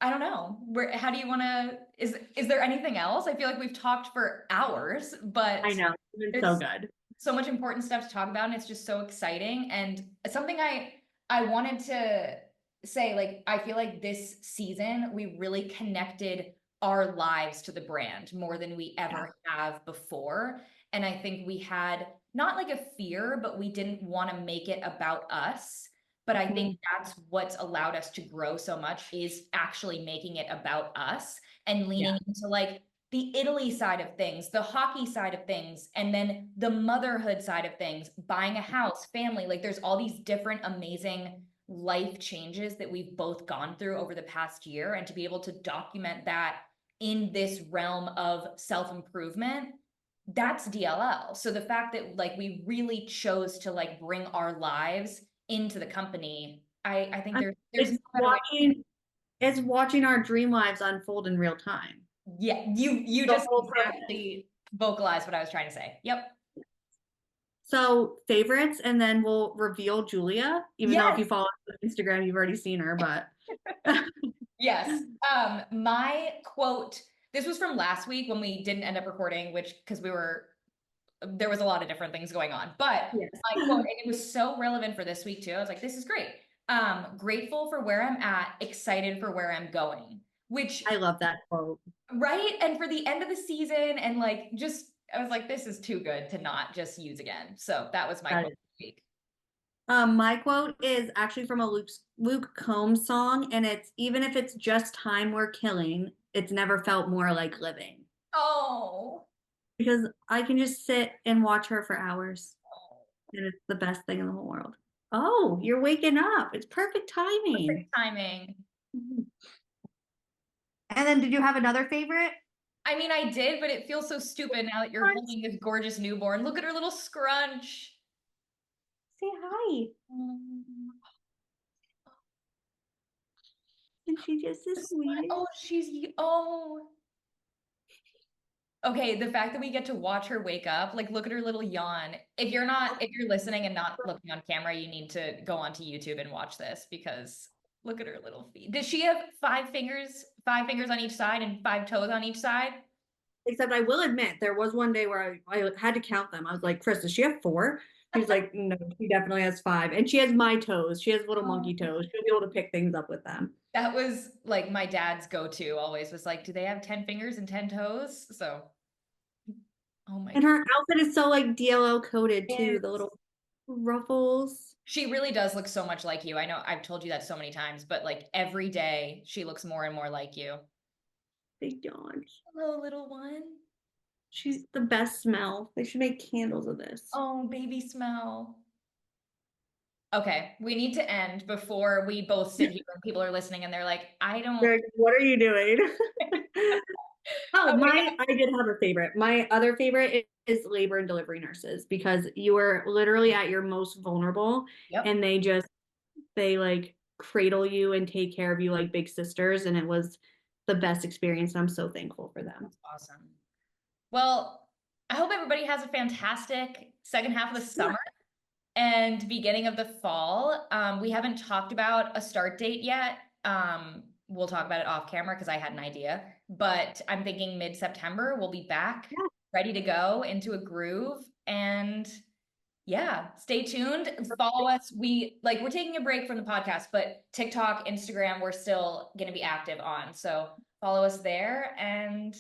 I don't know. How do you want to, is there anything else? I feel like we've talked for hours, but I know. It's so good. So much important stuff to talk about, and it's just so exciting. And something I wanted to say, like, I feel like this season we really connected our lives to the brand more than we ever have before. And I think we had not like a fear, but we didn't want to make it about us. But I think that's what's allowed us to grow so much, is actually making it about us and leaning into like the Italy side of things, the hockey side of things, and then the motherhood side of things, buying a house, family. Like there's all these different amazing life changes that we've both gone through over the past year. And to be able to document that in this realm of self-improvement, that's DLL. So the fact that like we really chose to like bring our lives into the company, I think there's it's watching our dream lives unfold in real time. Yeah, you just exactly vocalized what I was trying to say. Yep. So favorites, and then we'll reveal Julia, even though if you follow us on Instagram, you've already seen her, but yes. My quote, this was from last week when we didn't end up recording, because there was a lot of different things going on, but my quote, and it was so relevant for this week too. I was like, this is great. Grateful for where I'm at, excited for where I'm going, which I love that quote. Right. And for the end of the season, and like, I was like, this is too good to not just use again. So that was my quote this week. My quote is actually from a Luke Combs song, and it's, even if it's just time we're killing, it's never felt more like living. Oh. Because I can just sit and watch her for hours. And it's the best thing in the whole world. Oh, you're waking up. It's perfect timing. Perfect timing. And then did you have another favorite? I mean, I did, but it feels so stupid now that you're holding this gorgeous newborn. Look at her little scrunch. Say hi. And she just is sweet. Oh. Okay, the fact that we get to watch her wake up, like look at her little yawn. If you're listening and not looking on camera, you need to go onto YouTube and watch this, because look at her little feet. Does she have 5 fingers on each side and 5 toes on each side? Except I will admit, there was one day where I had to count them. I was like, Chris, does she have 4? She's like, no, she definitely has 5. And she has my toes. She has little monkey toes. She'll be able to pick things up with them. That was like my dad's go-to always, was like, do they have 10 fingers and 10 toes? So, oh my. And her outfit is so like DLL coded too, the little ruffles. She really does look so much like you. I know I've told you that so many times, but like every day she looks more and more like you. Big dog. Hello, little one. She's the best smell. They should make candles of this. Oh, baby smell. Okay, we need to end before we both sit here and people are listening and they're like, I don't. Like, what are you doing? Oh, Okay. I did have a favorite. My other favorite is labor and delivery nurses because you are literally at your most vulnerable Yep. and they like cradle you and take care of you like big sisters. And it was the best experience. And I'm so thankful for them. That's awesome. Well, I hope everybody has a fantastic second half of the summer and beginning of the fall. We haven't talked about a start date yet. We'll talk about it off camera because I had an idea, but I'm thinking mid-September we'll be back, Yeah. ready to go into a groove. And yeah, stay tuned. Follow us. We're taking a break from the podcast, but TikTok, Instagram, we're still going to be active on. So follow us there and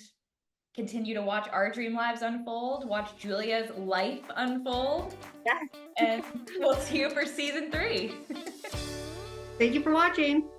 continue to watch our dream lives unfold, watch Julia's life unfold. Yeah. And we'll see you for season 3. Thank you for watching.